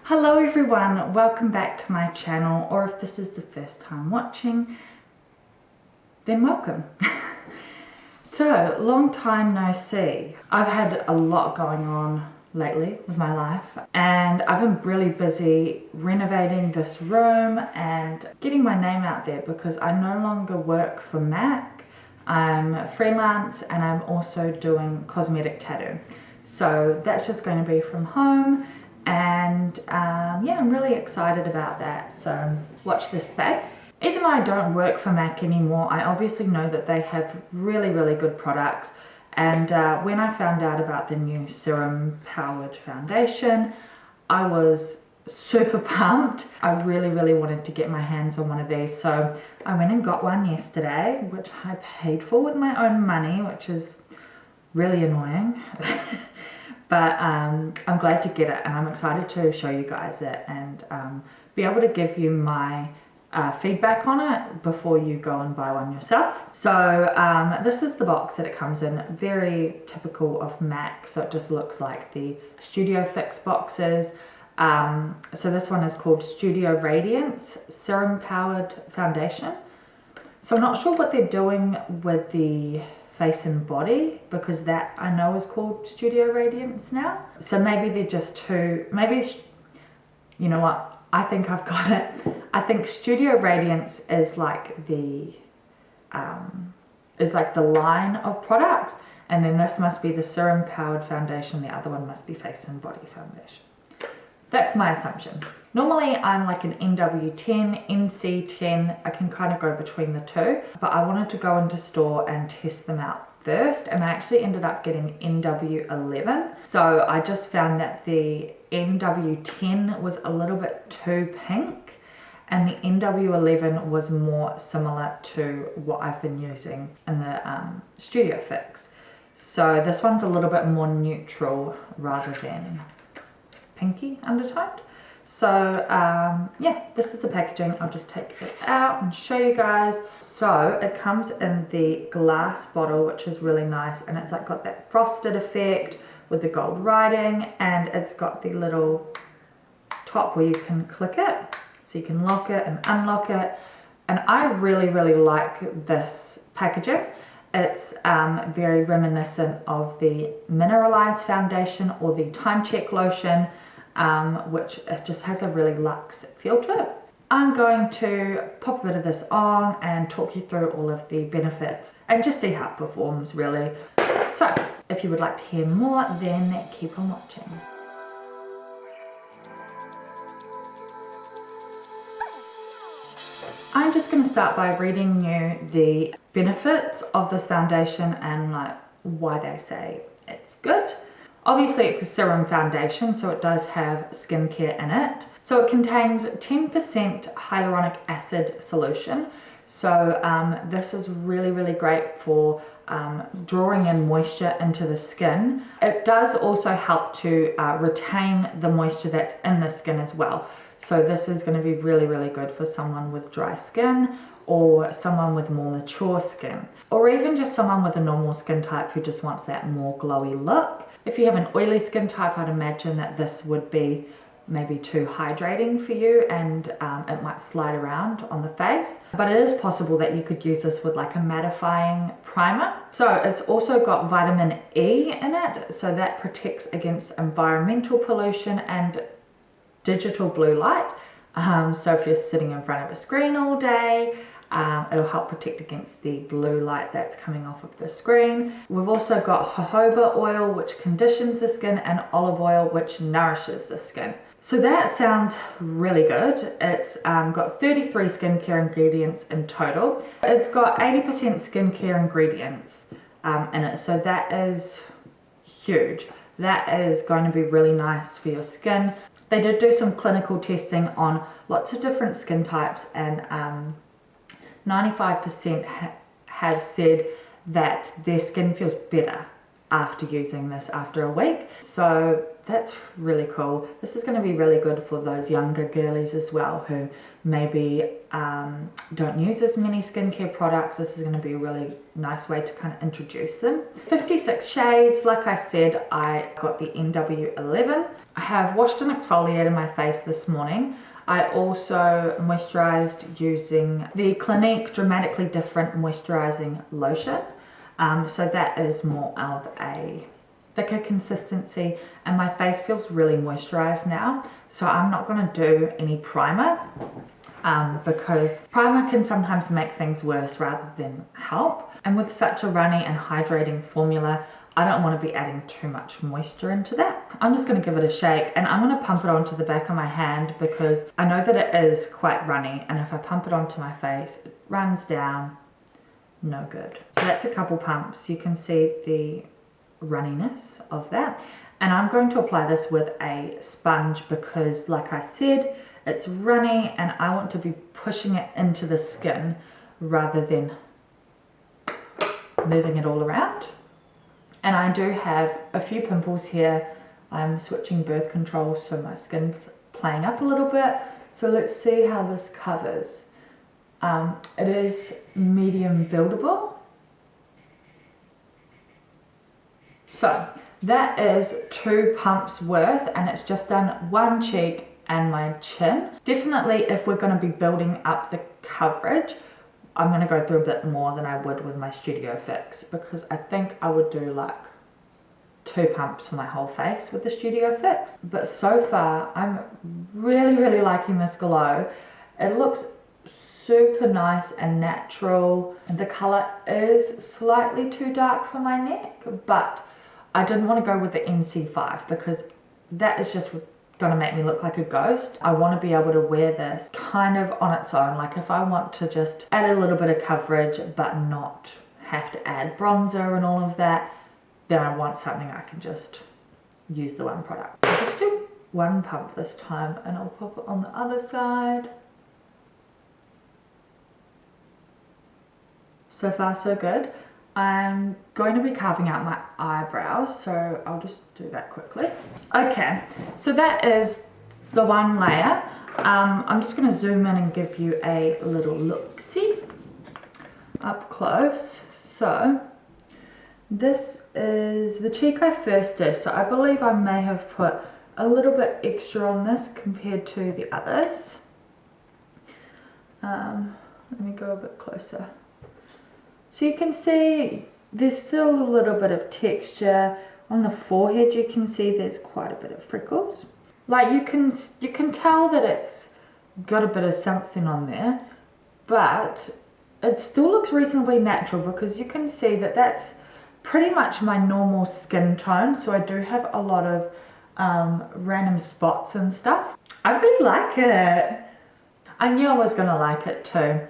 Hello everyone, welcome back to my channel, or if this is the first time watching, then welcome. So, long time no see. I've had a lot going on lately with my life, and I've been really busy renovating this room and getting my name out there because I no longer work for MAC. I'm freelance and I'm also doing cosmetic tattoo. So that's just going to be from home. And yeah, I'm really excited about that, so watch this space. Even though I don't work for MAC anymore, I obviously know that they have really good products, and when I found out about the new Serum powered foundation, I was super pumped. I really wanted to get my hands on one of these, so I went and got one yesterday, which I paid for with my own money, which is really annoying. But I'm glad to get it, and I'm excited to show you guys it and be able to give you my feedback on it before you go and buy one yourself. So this is the box that it comes in, very typical of MAC, so it just looks like the Studio Fix boxes. So this one is called Studio Radiance Serum Powered Foundation. So I'm not sure what they're doing with the face and body, because that I know is called Studio Radiance now. So maybe they're just too, maybe, you know what, I think I've got it. I think Studio Radiance is like the line of products, and then this must be the Serum powered foundation, the other one must be face and body foundation. That's my assumption. Normally I'm like an NW10, NC10, I can kind of go between the two, but I wanted to go into store and test them out first, and I actually ended up getting NW11. So I just found that the NW10 was a little bit too pink, and the NW11 was more similar to what I've been using in the Studio Fix. So this one's a little bit more neutral rather than pinky undertoned. So yeah, this is the packaging. I'll just take it out and show you guys. So it comes in the glass bottle, which is really nice, and it's like got that frosted effect with the gold writing, and it's got the little top where you can click it, so you can lock it and unlock it. And I really like this packaging. It's very reminiscent of the mineralized foundation or the Time Check lotion, which it just has a really luxe feel to it. I'm going to pop a bit of this on and talk you through all of the benefits and just see how it performs really. So if you would like to hear more, then keep on watching. I'm just going to start by reading you the benefits of this foundation and like why they say it's good. Obviously it's a serum foundation, so it does have skincare in it. So it contains 10% hyaluronic acid solution. So this is really great for drawing in moisture into the skin. It does also help to retain the moisture that's in the skin as well. So this is going to be really good for someone with dry skin, or someone with more mature skin, or even just someone with a normal skin type who just wants that more glowy look. If you have an oily skin type, I'd imagine that this would be maybe too hydrating for you, and it might slide around on the face. But it is possible that you could use this with like a mattifying primer. So it's also got vitamin E in it, so that protects against environmental pollution and digital blue light. So if you're sitting in front of a screen all day, it'll help protect against the blue light that's coming off of the screen. We've also got jojoba oil, which conditions the skin, and olive oil, which nourishes the skin. So that sounds really good. It's got 33 skincare ingredients in total. It's got 80% skincare ingredients in it, so that is huge. That is going to be really nice for your skin. They did do some clinical testing on lots of different skin types, and 95% have said that their skin feels better after using this after a week. So that's really cool. This is going to be really good for those younger girlies as well who maybe don't use as many skincare products. This is going to be a really nice way to kind of introduce them. 56 shades. Like I said, I got the NW11. I have washed and exfoliated my face this morning. I also moisturized using the Clinique Dramatically Different Moisturizing Lotion. So that is more of a thicker consistency, and my face feels really moisturized now. So I'm not going to do any primer because primer can sometimes make things worse rather than help. And with such a runny and hydrating formula, I don't want to be adding too much moisture into that. I'm just going to give it a shake, and I'm going to pump it onto the back of my hand because I know that it is quite runny, and if I pump it onto my face, it runs down. No good. So that's a couple pumps. You can see the runniness of that. And I'm going to apply this with a sponge because, like I said, it's runny and I want to be pushing it into the skin rather than moving it all around. And I do have a few pimples here. I'm switching birth control, so my skin's playing up a little bit. So let's see how this covers. It is medium buildable. So that is 2 pumps worth, and it's just done one cheek and my chin. Definitely if we're going to be building up the coverage, I'm going to go through a bit more than I would with my Studio Fix, because I think I would do like 2 pumps for my whole face with the Studio Fix. But so far I'm really liking this glow. It looks super nice and natural. The color is slightly too dark for my neck, but I didn't want to go with the NC5 because that is just going to make me look like a ghost. I want to be able to wear this kind of on its own. Like if I want to just add a little bit of coverage but not have to add bronzer and all of that, then I want something I can just use the one product. I'll just do 1 pump this time, and I'll pop it on the other side. So far so good. I'm going to be carving out my eyebrows, so I'll just do that quickly. Okay, so that is the one layer. I'm just going to zoom in and give you a little look-see up close. So this is the cheek I first did, so I believe I may have put a little bit extra on this compared to the others. Let me go a bit closer. So you can see there's still a little bit of texture on the forehead. You can see there's quite a bit of freckles. Like you can tell that it's got a bit of something on there, but it still looks reasonably natural because you can see that that's pretty much my normal skin tone. So I do have a lot of random spots and stuff. I really like it. I knew I was gonna like it too.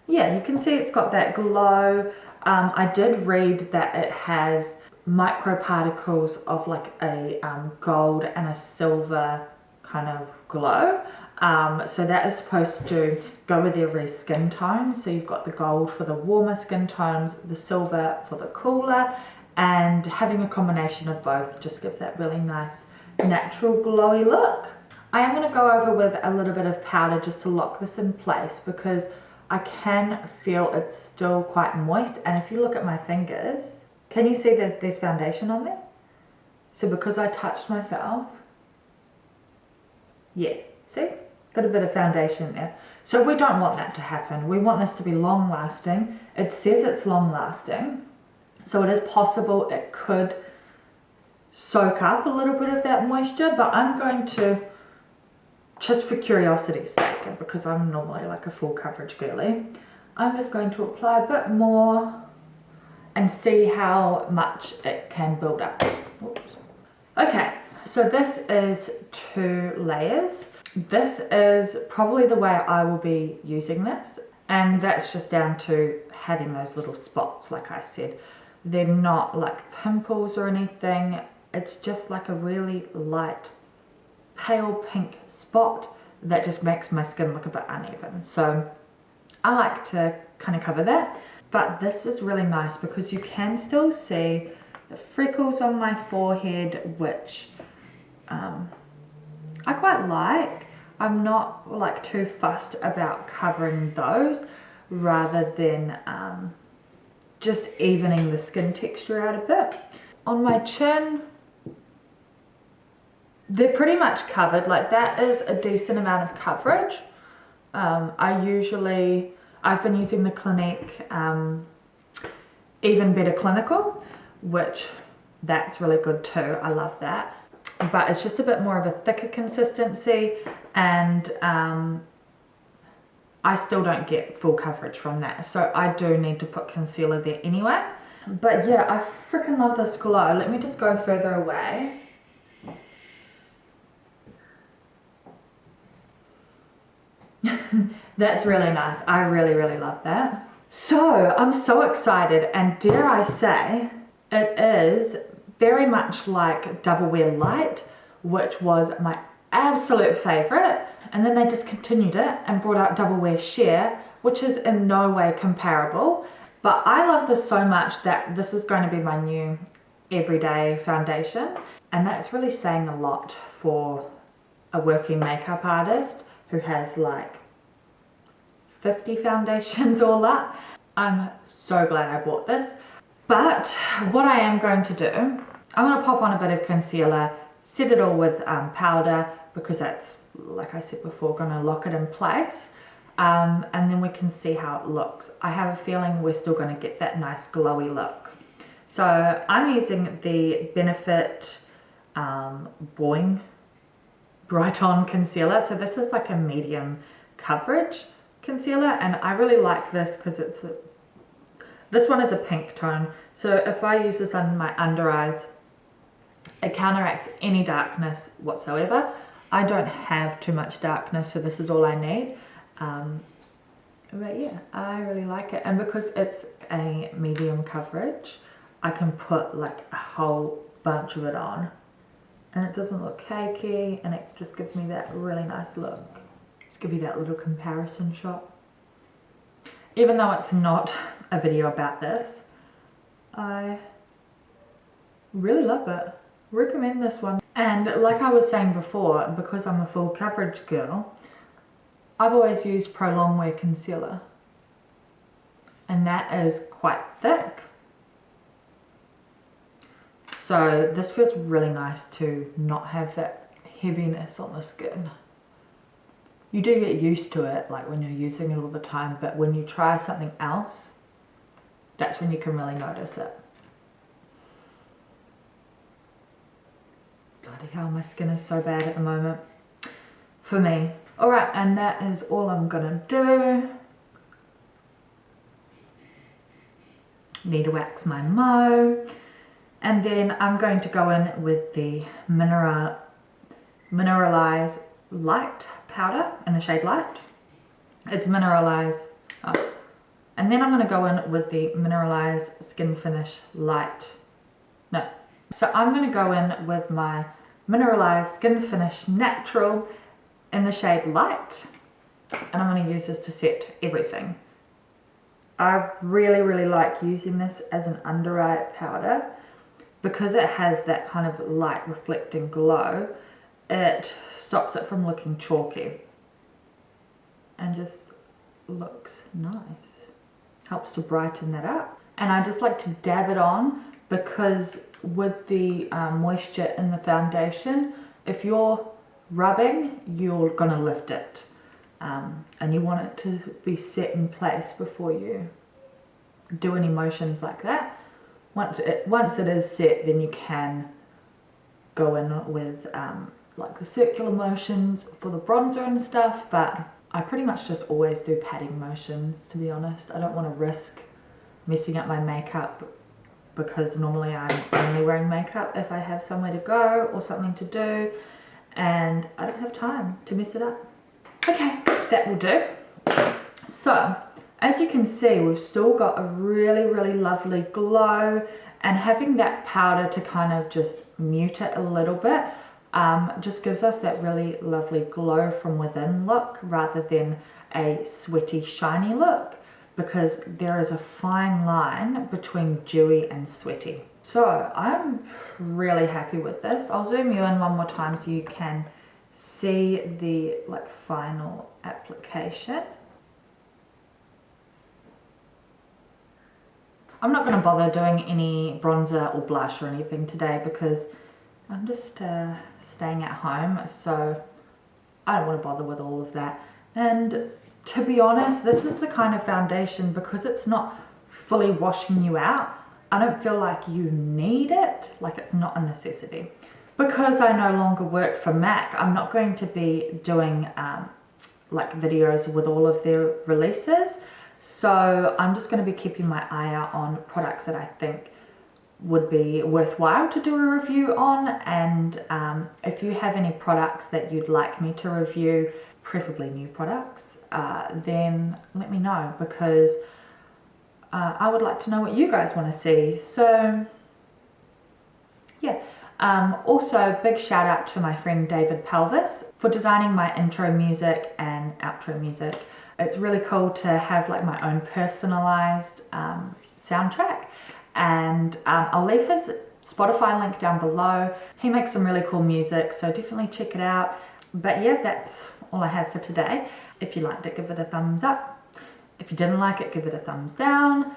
Yeah, you can see it's got that glow. I did read that it has microparticles of like a gold and a silver kind of glow. So that is supposed to go with every skin tone. So you've got the gold for the warmer skin tones, the silver for the cooler, and having a combination of both just gives that really nice natural glowy look. I am going to go over with a little bit of powder just to lock this in place because I can feel it's still quite moist, and if you look at my fingers, can you see that there's foundation on there? So because I touched myself, yeah, see? Got a bit of foundation there. So we don't want that to happen. We want this to be long lasting. It says it's long lasting, so it is possible it could soak up a little bit of that moisture, but I'm going to, just for curiosity's sake, and because I'm normally like a full coverage girly, I'm just going to apply a bit more and see how much it can build up. Oops. Okay, so this is 2 layers. This is probably the way I will be using this, and that's just down to having those little spots. Like I said, they're not like pimples or anything. It's just like a really light pale pink spot that just makes my skin look a bit uneven. So I like to kind of cover that, but this is really nice because you can still see the freckles on my forehead, which I quite like. I'm not like too fussed about covering those, rather than just evening the skin texture out a bit. On my chin, they're pretty much covered. Like, that is a decent amount of coverage. I've been using the Clinique Even Better Clinical, which that's really good too. I love that. But it's just a bit more of a thicker consistency, and I still don't get full coverage from that. So I do need to put concealer there anyway. But yeah, I freaking love this glow. Let me just go further away. That's really nice. I really, really love that. So I'm so excited, and dare I say, it is very much like Double Wear Light, which was my absolute favorite. And then they discontinued it and brought out Double Wear Sheer, which is in no way comparable. But I love this so much that this is going to be my new everyday foundation. And that's really saying a lot for a working makeup artist who has like 50 foundations all up. I'm so glad I bought this. But what I am going to do, I'm going to pop on a bit of concealer, set it all with powder, because that's, like I said before, going to lock it in place. And then we can see how it looks. I have a feeling we're still going to get that nice glowy look. So I'm using the Benefit Boing Bright On concealer. So this is like a medium coverage concealer, and I really like this because this one is a pink tone. So if I use this under my under eyes, it counteracts any darkness whatsoever. I don't have too much darkness, so this is all I need. But yeah, I really like it, and because it's a medium coverage, I can put like a whole bunch of it on, and it doesn't look cakey, and it just gives me that really nice look. Just give you that little comparison shot. Even though it's not a video about this, I really love it. Recommend this one. And like I was saying before, because I'm a full coverage girl, I've always used Pro Longwear concealer, and that is quite thick. So this feels really nice to not have that heaviness on the skin. You do get used to it, like when you're using it all the time, but when you try something else, that's when you can really notice it. Bloody hell, my skin is so bad at the moment. For me. Alright, and that is all I'm gonna do. Need to wax my mo. And then I'm going to go in with the Mineralize Light powder in the shade Light. It's Mineralize. Oh. And then I'm going to go in with the Mineralize Skin Finish Light. No. So I'm going to go in with my Mineralize Skin Finish Natural in the shade Light. And I'm going to use this to set everything. I really, really like using this as an under eye powder because it has that kind of light reflecting glow. It stops it from looking chalky and just looks nice. Helps to brighten that up. And I just like to dab it on because with the moisture in the foundation, if you're rubbing, you're gonna lift it. And you want it to be set in place before you do any motions like that. Once it is set, then you can go in with like the circular motions for the bronzer and stuff, but I pretty much just always do patting motions, to be honest. I don't want to risk messing up my makeup because normally I'm only wearing makeup if I have somewhere to go or something to do, and I don't have time to mess it up. Okay, that will do. So, as you can see, we've still got a really, really lovely glow, and having that powder to kind of just mute it a little bit just gives us that really lovely glow from within look rather than a sweaty, shiny look, because there is a fine line between dewy and sweaty. So I'm really happy with this. I'll zoom you in one more time so you can see the like final application. I'm not going to bother doing any bronzer or blush or anything today because I'm just staying at home, so I don't want to bother with all of that. And to be honest, this is the kind of foundation, because it's not fully washing you out, I don't feel like you need it, like it's not a necessity. Because I no longer work for MAC, I'm not going to be doing like videos with all of their releases. So I'm just going to be keeping my eye out on products that I think would be worthwhile to do a review on. And if you have any products that you'd like me to review, preferably new products, then let me know, because I would like to know what you guys want to see. So yeah. Also, big shout out to my friend David Pelvis for designing my intro music and outro music. It's really cool to have like my own personalized soundtrack, and I'll leave his Spotify link down below. He makes some really cool music, so definitely check it out. But yeah, that's all I have for today. If you liked it, give it a thumbs up. If you didn't like it, give it a thumbs down.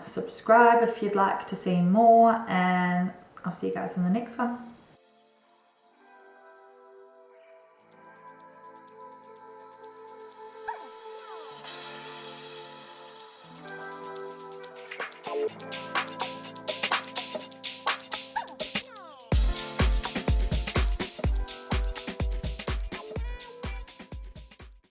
Subscribe if you'd like to see more, and I'll see you guys in the next one.